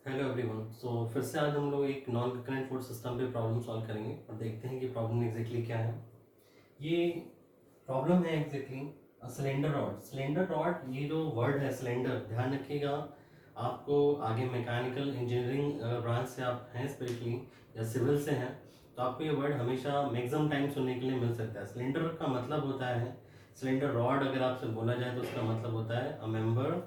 Hello everyone. फिर से आज हम लोग एक नॉन रिकरेंट फूड सिस्टम पे प्रॉब्लम सॉल्व करेंगे और देखते हैं कि प्रॉब्लम एग्जैक्टली क्या है। ये प्रॉब्लम है exactly cylinder rod. Cylinder rod, ये जो वर्ड है सिलेंडर, ध्यान रखिएगा। आपको आगे मैकेनिकल इंजीनियरिंग ब्रांच से आप हैं स्पेशली या सिविल से हैं तो आपको ये वर्ड हमेशा मैक्सिमम टाइम सुनने के लिए मिल सकता है। सिलेंडर का मतलब होता है, सिलेंडर रॉड अगर आपसे बोला जाए तो उसका मतलब होता है a member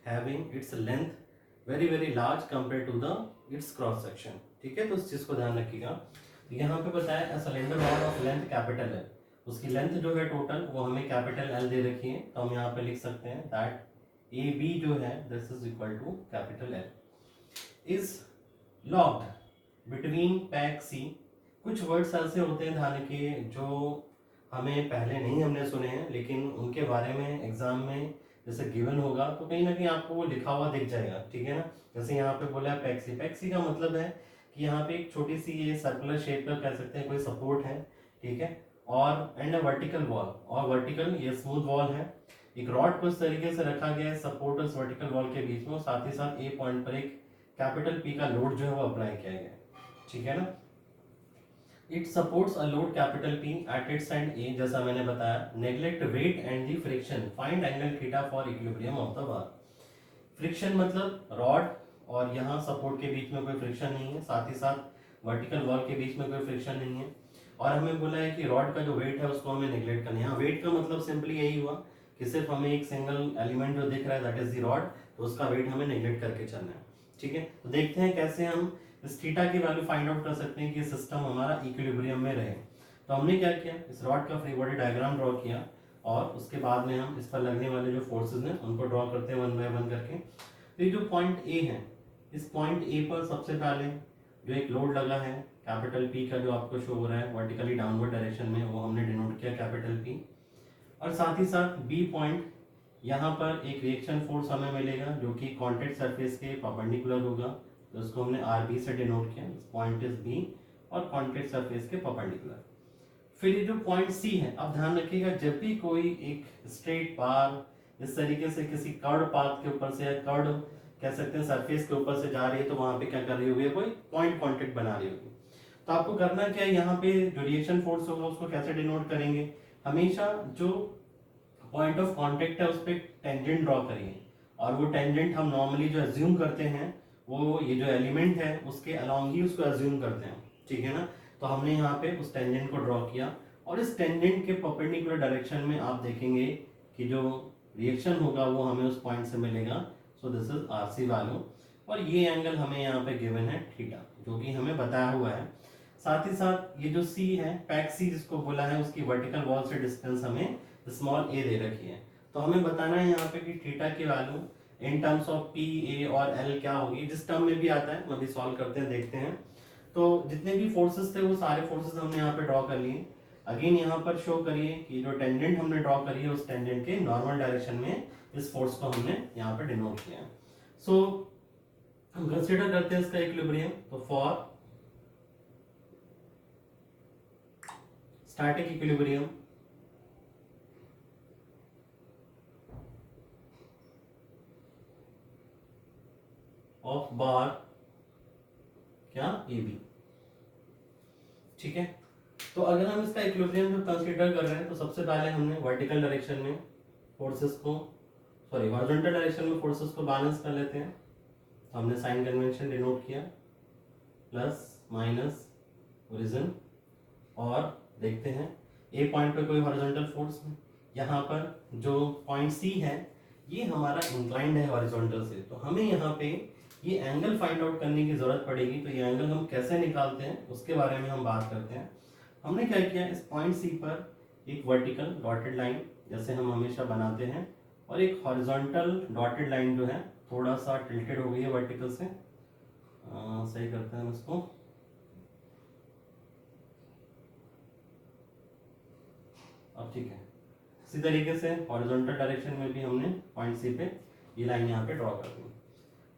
having its length very very large compare to the its cross section. ठीक है, तो इस चीज को ध्यान रखिएगा। तो यहाँ पे बताया cylinder rod of length capital है, उसकी लेंथ जो है टोटल वो हमें कैपिटल एल दे रखी है, तो हम यहाँ पे लिख सकते हैं दैट ए बी जो है this is equal to capital L is locked between pack C. कुछ वर्ड्स ऐसे होते हैं ध्यान के जो हमें पहले नहीं हमने सुने हैं, लेकिन उनके बारे में एग्जाम में जैसे गिवन होगा तो कहीं ना कहीं आपको वो लिखा हुआ दिख जाएगा। ठीक है ना, जैसे यहाँ पे बोला है पैक्सी। पैक्सी का मतलब है कि यहाँ पे एक छोटी सी ये सर्कुलर शेप का कह सकते हैं कोई सपोर्ट है। ठीक है, और एंड अ वर्टिकल वॉल, और वर्टिकल ये स्मूथ वॉल है। एक रॉड को इस तरीके से रखा गया है सपोर्ट और वर्टिकल वॉल के बीच में, साथ ही साथ ए पॉइंट पर एक कैपिटल पी का लोड जो है वो अप्लाई किया गया है। ठीक है ना, it supports a load capital P at its end A, जैसा मैंने बताया। Neglect weight and the friction, find angle theta for equilibrium of the bar. Friction मतलब रॉड और यहाँ सपोर्ट के बीच में कोई फ्रिक्शन नहीं है, साथ ही साथ वर्टिकल वॉल के बीच में कोई फ्रिक्शन नहीं है। और हमें बोला है कि रॉड का जो वेट है उसको हमें नेग्लेक्ट करना है। यहाँ वेट का मतलब सिंपली यही हुआ कि सिर्फ हमें एक सिंगल एलिमेंट जो दिख रहा है दैट इज द रॉड, तो उसका वेट हमें नेग्लेक्ट करके चलना है। ठीक है, तो देखते हैं कैसे हम इस थीटा की वैल्यू फाइंड आउट कर सकते हैं कि सिस्टम हमारा इक्विलिब्रियम में रहे। तो हमने क्या किया, इस रॉड का फ्री बॉडी डायग्राम ड्रॉ किया और उसके बाद में हम इस पर लगने वाले जो फोर्सेज हैं उनको ड्रॉ करते हैं वन बाय वन करके। तो ये जो पॉइंट ए है, इस पॉइंट ए पर सबसे पहले जो एक लोड लगा है कैपिटल पी का, जो आपको शो हो रहा है वर्टिकली डाउनवर्ड डायरेक्शन में, वो हमने डिनोट किया कैपिटल पी। और साथ ही साथ बी पॉइंट, यहाँ पर एक रिएक्शन फोर्स हमें मिलेगा जो कि कॉन्टैक्ट सरफेस के परपेंडिकुलर होगा, तो उसको हमने आर बी से डिनोट किया। पॉइंट इज बी और कॉन्टैक्ट सरफेस के परपेंडिकुलर। फिर ये जो पॉइंट सी है, अब ध्यान रखिएगा जब भी कोई एक स्ट्रेट बार इस तरीके से किसी कर्ड पाथ के ऊपर से या कर्ड कह सकते हैं सरफेस के ऊपर से जा रही है, तो वहां पे क्या कर रही होगी, कोई पॉइंट कांटेक्ट बना रही होगी। तो आपको करना क्या है, यहाँ पे जो रिएक्शन फोर्स होगा उसको कैसे डिनोट करेंगे, हमेशा जो पॉइंट ऑफ कांटेक्ट है उस पर टेंजेंट ड्रॉ करिए। और वो टेंजेंट हम नॉर्मली जो एज्यूम करते हैं वो ये जो एलिमेंट है उसके अलॉन्ग ही उसको एज्यूम करते हैं। ठीक है ना, तो हमने यहाँ पे उस टेंजेंट को ड्रॉ किया और इस टेंजेंट के परपेंडिकुलर डायरेक्शन में आप देखेंगे कि जो रिएक्शन होगा वो हमें उस पॉइंट से मिलेगा। So this is R C value, और ये एंगल हमें यहाँ पे गिवन है थीटा, जो कि हमें बताया हुआ है। साथ ही साथ ये जो सी है, पैक सी जिसको बोला है, उसकी वर्टिकल वॉल से डिस्टेंस हमें स्मॉल ए दे रखी है। तो हमें बताना है यहाँ पे कि थीटा की value in terms of P A और एल क्या होगी, जिस टर्म में भी आता है हम अभी सॉल्व करते हैं, देखते हैं। तो जितने भी फोर्सेस थे वो सारे फोर्सेस हमने यहाँ पे ड्रॉ कर लिए। अगेन यहाँ पर शो करिए कि जो टेंजेंट हमने ड्रॉ करी है उस टेंजेंट के नॉर्मल डायरेक्शन में इस फोर्स को हमने यहाँ पे डिनोट किया है। सो हम कंसीडर करते हैं इसका इक्विलिब्रियम। तो फॉर स्टैटिक इक्विलिब्रियम ऑफ बार क्या ए बी। ठीक है, तो अगर हम इसका इक्विलिब्रियम जो कंसीडर कर रहे हैं तो सबसे पहले हमने वर्टिकल डायरेक्शन में फोर्सेस को, सॉरी हॉरिजॉन्टल डायरेक्शन में फोर्सेस को बैलेंस कर लेते हैं। तो हमने साइन कन्वेंशन डिनोट किया प्लस माइनस ओरिजिन, और देखते हैं ए पॉइंट पे कोई हॉरिजॉन्टल फोर्स नहीं। यहाँ पर जो पॉइंट सी है ये हमारा इंक्लाइंड है हॉरिजॉन्टल से, तो हमें यहाँ पे ये एंगल फाइंड आउट करने की जरूरत पड़ेगी। तो ये एंगल हम कैसे निकालते हैं उसके बारे में हम बात करते हैं। हमने क्या किया, इस पॉइंट सी पर एक वर्टिकल डॉटेड लाइन जैसे हम हमेशा बनाते हैं, और एक हॉरिजॉन्टल डॉटेड लाइन जो है थोड़ा सा टिल्टेड हो गई है वर्टिकल से, सही करते हैं हम इसको। अब ठीक है, इसी तरीके से हॉरिजॉन्टल डायरेक्शन में भी हमने पॉइंट सी पे ये लाइन यहाँ पे ड्रॉ कर दी।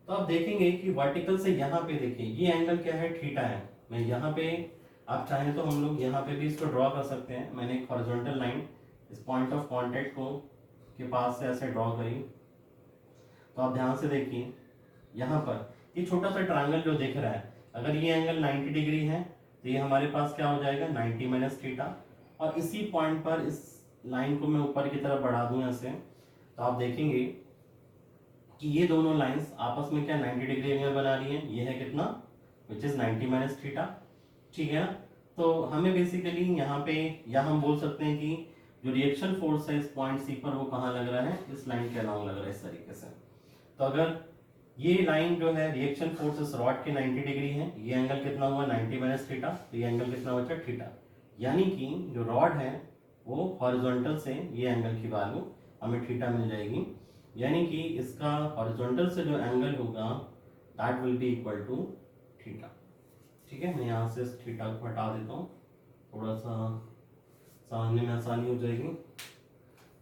तो आप देखेंगे कि वर्टिकल से यहाँ पे देखिए ये एंगल क्या है, थीटा है। मैं यहाँ पे, आप चाहें तो हम लोग यहाँ पे भी इसको ड्रॉ कर सकते हैं। मैंने एक हॉरिजॉन्टल लाइन इस पॉइंट ऑफ कांटेक्ट को के पास से ऐसे ड्रॉ करी। तो आप ध्यान से देखिए यहाँ पर ये छोटा सा ट्रायंगल जो दिख रहा है, अगर ये एंगल 90 डिग्री है तो ये हमारे पास क्या हो जाएगा 90 माइनस थीटा। और इसी पॉइंट पर इस लाइन को मैं ऊपर की तरफ बढ़ा दूं ऐसे, तो आप देखेंगे कि ये दोनों लाइंस आपस में क्या 90 डिग्री एंगल बना रही हैं। ये है कितना, विच इज 90 माइनस थीटा, ठीक है ना। तो हमें बेसिकली यहाँ पे या हम बोल सकते हैं कि जो रिएक्शन फोर्स है इस पॉइंट सी पर वो कहाँ लग रहा है, इस लाइन के अलाउंग लग रहा है इस तरीके से। तो अगर ये लाइन जो है रिएक्शन फोर्स इस रॉड के 90 डिग्री है, ये एंगल कितना हुआ 90 माइनस थीटा, तो ये एंगल कितना बचा थीटा। यानी कि जो रॉड है वो हॉरिजॉन्टल से ये एंगल की वैल्यू हमें थीटा मिल जाएगी। यानी कि इसका हॉरिजॉन्टल से जो एंगल होगा that will be equal to theta. ठीक है, मैं यहाँ से इस थीटा को हटा देता हूँ, थोड़ा सा समझने में आसानी हो जाएगी।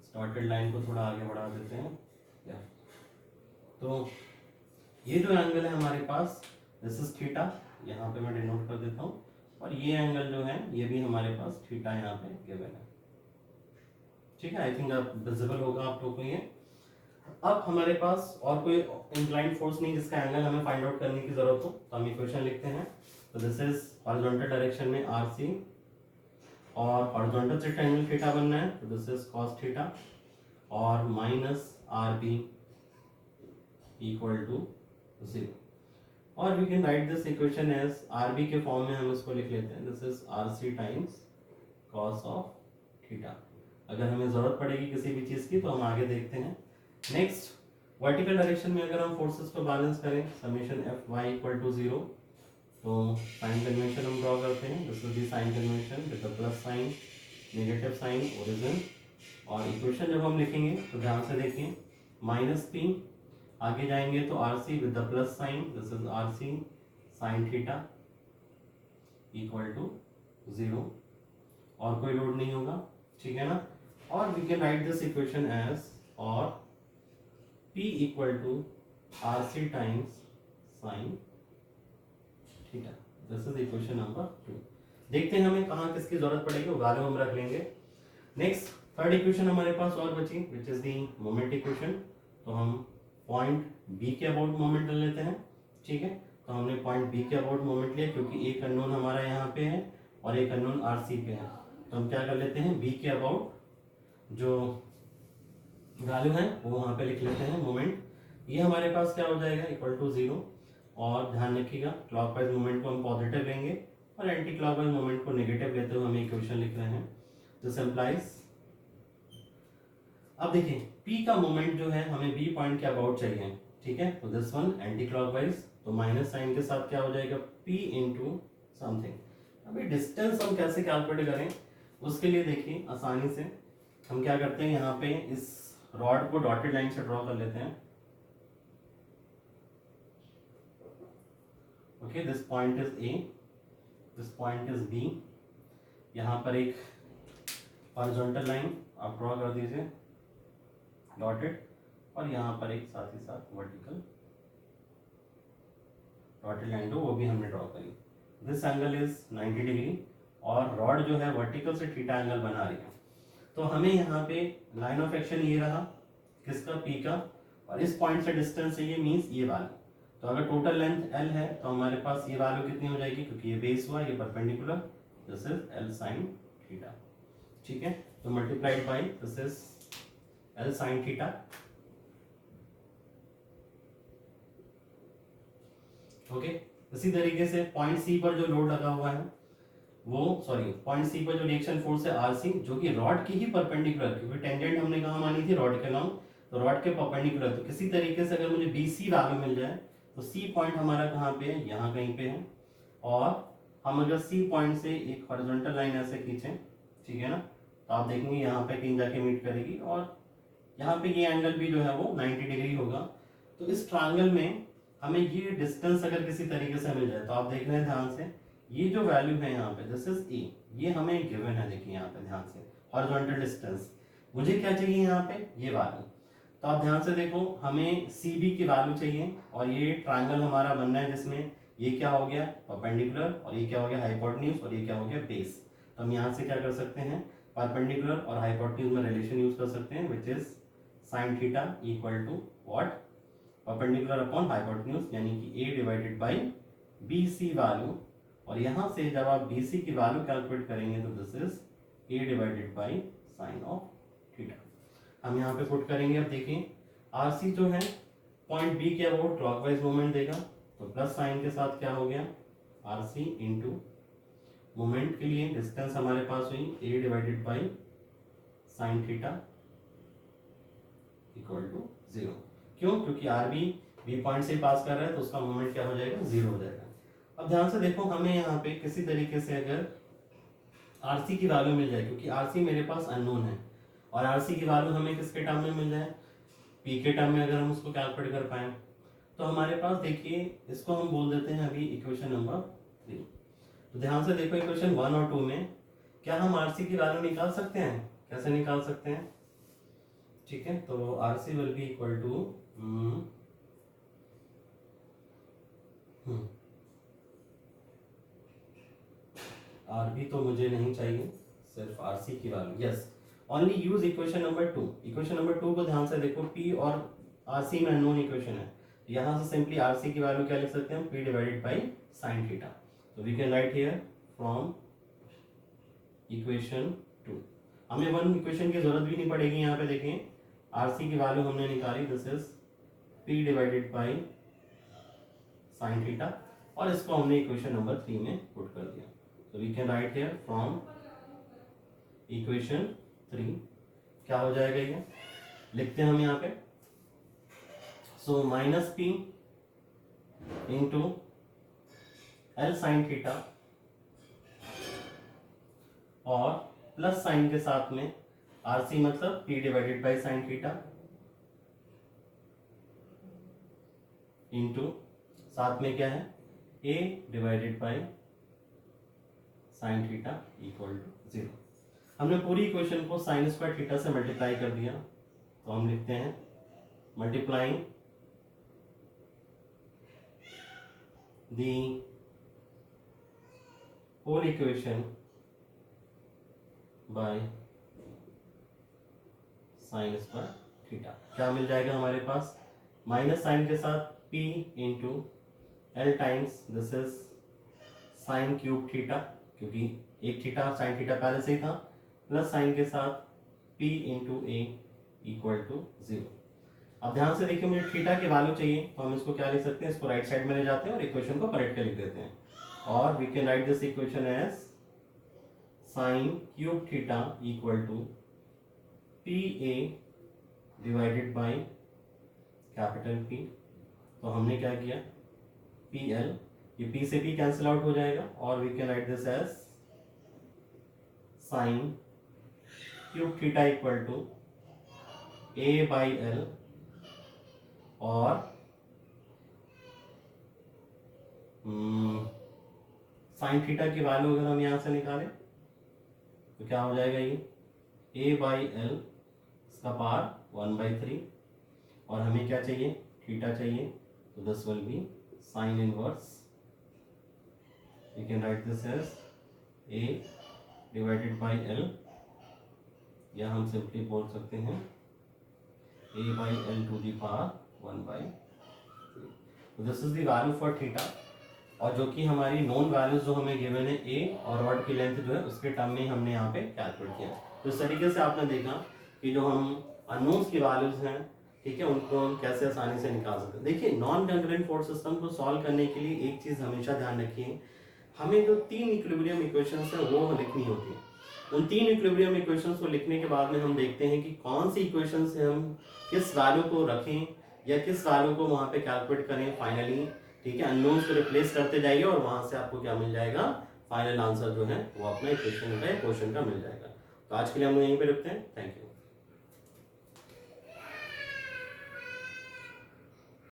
स्टार्टेड लाइन को थोड़ा आगे बढ़ा देते हैं। तो ये जो एंगल है हमारे पास दिस इज थीटा, यहाँ पे मैं डिनोट कर देता हूँ, और ये एंगल जो है ये भी हमारे पास थीटा यहाँ पे गिवन है। ठीक है, आई थिंक अब विजिबल होगा आप लोगों को ये। अब हमारे पास और कोई इंक्लाइंड फोर्स नहीं जिसका एंगल हमें फाइंड आउट करने की जरूरत हो, तो हम इक्वेशन लिखते हैं। तो दिस इज हॉरिजॉन्टल डायरेक्शन में आर सी, और हॉरिजॉन्टल से ट्रायंगल थीटा बनना है, तो दिस इज कॉस थीटा, और minus R B equal to 0। और we can write this equation as R B के फॉर्म में हम इसको लिख लेते हैं, this is R C times cos of theta. अगर हमें जरूरत पड़ेगी किसी भी चीज की तो हम आगे देखते हैं। नेक्स्ट, वर्टिकल डायरेक्शन में अगर हम फोर्सेस को बैलेंस करें, summation F Y equal to 0, तो साइन कन्वेंशन हम ड्रॉ करते हैं, this will be sign convention with the plus sign, negative sign, origin. और इक्वेशन जब हम लिखेंगे तो ध्यान से देखिए, माइनस पी, आगे जाएंगे तो R C with the plus sign, this is R C sine theta equal to 0, और कोई लोड नहीं होगा, ठीक है ना। और we can write this equation as और P equal to R C times sine theta, this is equation number 2। देखते हैं हमें कहाँ किसकी जरूरत पड़ेगी, वो वैल्यू हम रख लेंगे। नेक्स्ट, थर्ड इक्वेशन हमारे पास और बची, which is the moment equation. तो हम पॉइंट B के अबाउट मोमेंट ले लेते हैं, ठीक है। तो हमने पॉइंट B के अबाउट मोमेंट लिया क्योंकि एक अननोन हमारा यहाँ पे है और एक अननोन आर सी पे है, तो हम क्या कर लेते हैं B के अबाउट जो वैल्यू है वो वहाँ पे लिख लेते हैं मोमेंट। ये हमारे पास क्या हो जाएगा इक्वल टू 0, और ध्यान रखिएगा क्लॉकवाइज मोमेंट को हम पॉजिटिव लेंगे और एंटी क्लॉकवाइज मोमेंट को नेगेटिव लेते हुए हम इक्वेशन लिख रहे हैं। दिस इंप्लाइज, अब देखिए P का मोमेंट जो है हमें B पॉइंट के अबाउट चाहिए, ठीक है। तो दिस वन एंटी क्लॉकवाइज, तो माइनस साइन के साथ क्या हो जाएगा P इंटू समथिंग। अभी डिस्टेंस हम कैसे कैलकुलेट करें, उसके लिए देखिए आसानी से हम क्या करते हैं, यहाँ पे इस रॉड को डॉटेड लाइन से ड्रॉ कर लेते हैं। Okay, this point is A, this point is B। यहाँ पर एक हॉरिजॉन्टल लाइन आप ड्रॉ कर दीजिए डॉटेड, और यहाँ पर एक साथ ही साथ वर्टिकल डॉटेड लाइन वो भी हमने ड्रॉ करी। दिस एंगल इज 90 डिग्री और रॉड जो है वर्टिकल से थीटा एंगल बना रही है। तो हमें यहाँ पे लाइन ऑफ एक्शन ये रहा किसका, P का, और इस पॉइंट से डिस्टेंस चाहिए मींस ये वाला। तो अगर टोटल लेंथ L है तो हमारे पास ये वैल्यू कितनी हो जाएगी, क्योंकि ये बेस हुआ, ये perpendicular, this is L sin theta, ठीक है। तो multiplied by this is L sin theta. Okay, इसी तरीके से पॉइंट C पर जो लोड लगा हुआ है वो, सॉरी पॉइंट C पर जो रिएक्शन फोर्स है RC, जो कि रॉड की ही परपेंडिकुलर, क्योंकि टेंजेंट हमने कहाँ मानी थी, रॉड के नाम, तो रॉड के परपेंडिकुलर। तो किसी तरीके से अगर मुझे BC वैल्यू मिल जाए तो C पॉइंट हमारा कहाँ पे है, यहाँ कहीं पे है, और हम अगर C पॉइंट से एक हॉरिजॉन्टल लाइन ऐसे खींचें, ठीक है ना, तो आप देखेंगे यहाँ पे कहीं जाके मीट करेगी, और यहाँ पे ये एंगल भी जो है वो 90 डिग्री होगा। तो इस ट्रायंगल में हमें ये डिस्टेंस अगर किसी तरीके से मिल जाए, तो आप देख रहे हैं ध्यान से, ये जो वैल्यू है यहाँ पे दिस इज ए, ये हमें गिवन है, देखिए यहाँ पे ध्यान से हॉरिजॉन्टल डिस्टेंस। मुझे क्या चाहिए यहाँ पे, ये वैल्यू। तो आप ध्यान से देखो, हमें CB की वैल्यू चाहिए, और ये ट्रायंगल हमारा बनना है जिसमें ये क्या हो गया परपेंडिकुलर, और ये क्या हो गया हाइपोटेन्यूज, और ये क्या हो गया बेस। तो हम यहाँ से क्या कर सकते हैं, परपेंडिकुलर और हाइपोटेन्यूज में रिलेशन यूज कर सकते हैं, which is sine theta equal to what, perpendicular upon hypotenuse, यानी कि a divided by BC value, और यहाँ से जब आप BC की वैल्यू कैलकुलेट करेंगे तो this is a divided by sign of theta. हम यहाँ पे पुट करेंगे। अब देखिए RC जो है पॉइंट B के अबाउट क्लॉकवाइज मोमेंट देगा, तो प्लस साइन के साथ क्या हो गया RC इंटू मोमेंट के लिए डिस्टेंस हमारे पास हुई a divided by sine theta equal to 0। क्यों? क्योंकि RB B पॉइंट से पास कर रहा है तो उसका मोमेंट क्या हो जाएगा, 0 हो जाएगा। अब ध्यान से देखो, हमें यहाँ पे किसी तरीके से अगर RC की वैल्यू मिल जाए, क्योंकि RC मेरे पास अननोन है, और RC की वैल्यू हमें किसके टर्म में मिल जाए, P के टर्म में, अगर हम उसको कैलकुलेट कर पाए तो हमारे पास देखिए इसको हम बोल देते हैं अभी इक्वेशन नंबर 3। तो ध्यान से देखो इक्वेशन 1 और 2 में क्या हम RC की वैल्यू निकाल सकते हैं? कैसे निकाल सकते हैं? ठीक है, तो RC will be equal to RB तो मुझे नहीं चाहिए, सिर्फ RC की value. Yes, only use equation number 2। Equation number 2 को ध्यान से देखो, P और RC में अननोन इक्वेशन है, यहाँ से सिंपली RC की वैल्यू क्या लिख सकते हैं, P divided by sine theta. तो we can write here from equation 2। हमें वन इक्वेशन की जरूरत भी नहीं पड़ेगी। यहाँ पे देखें RC की वैल्यू हमने निकाली, this is P divided by sine theta, और इसको हमने इक्वेशन नंबर 3 में पुट कर दिया। तो we can write here from equation 3 क्या हो जाएगा, ये लिखते हैं हम यहाँ पे। So minus P into L sine theta और प्लस साइन के साथ में RC मतलब P divided by sine theta into साथ में क्या है A divided by sine theta equal to 0। हमने पूरी इक्वेशन को साइन स्क्वायर थीटा से मल्टीप्लाई कर दिया, तो हम लिखते हैं multiplying the whole equation by sine square theta. क्या मिल जाएगा हमारे पास, माइनस साइन के साथ P into L times this is sine cube theta, क्योंकि एक थीटा साइन थीटा पहले से ही था, प्लस साइन के साथ P into A equal to 0। अब ध्यान से देखिए, मुझे थीटा की वैल्यू चाहिए, तो हम इसको क्या लिख सकते हैं, इसको राइट साइड में ले जाते हैं और इक्वेशन को पलट के लिख देते हैं, और we can write this equation as sine cube theta equal to PA divided by capital P। तो हमने क्या किया, PL, ये P से P कैंसिल आउट हो जाएगा, और we can write this as sine cube theta equal to A by L, और साइन थीटा की वैल्यू अगर हम यहाँ से निकालें तो क्या हो जाएगा, ये A बाई L इसका पावर 1/3, और हमें क्या चाहिए, थीटा चाहिए, तो this will be sine inverse, we can write this as A divided by L, या हम सिंपली बोल सकते हैं A by L to the power 1/3। तो this is the value for theta, और जो कि हमारी नॉन वैल्यूज जो हमें गिवन है A और रॉड की लेंथ जो है उसके टर्म में हमने यहाँ पे कैलकुलेट किया। तो इस तरीके से आपने देखा कि जो हम अननोन्स की वैल्यूज हैं, ठीक है, उनको हम कैसे आसानी से निकाल सकते हैं। देखिए नॉन कंकरेंट फोर्स सिस्टम को सॉल्व करने के लिए एक चीज़ हमेशा ध्यान रखिए, हमें जो 3 इक्विलिब्रियम इक्वेशंस है वो लिखनी होती है। उन 3 इक्विलिब्रियम इक्वेशंस को लिखने के बाद में हम देखते हैं कि कौन सी इक्वेशन से हम किस वैल्यू को रखें या किस वैल्यू को वहाँ पे कैलकुलेट करें फाइनली, ठीक है, अननोन्स को रिप्लेस करते जाइए, और वहाँ से आपको क्या मिल जाएगा, फाइनल आंसर जो है वो अपना इक्वेशन का क्वेश्चन का मिल जाएगा। तो आज के लिए हम लोग यहीं पे रुकते हैं। Thank you.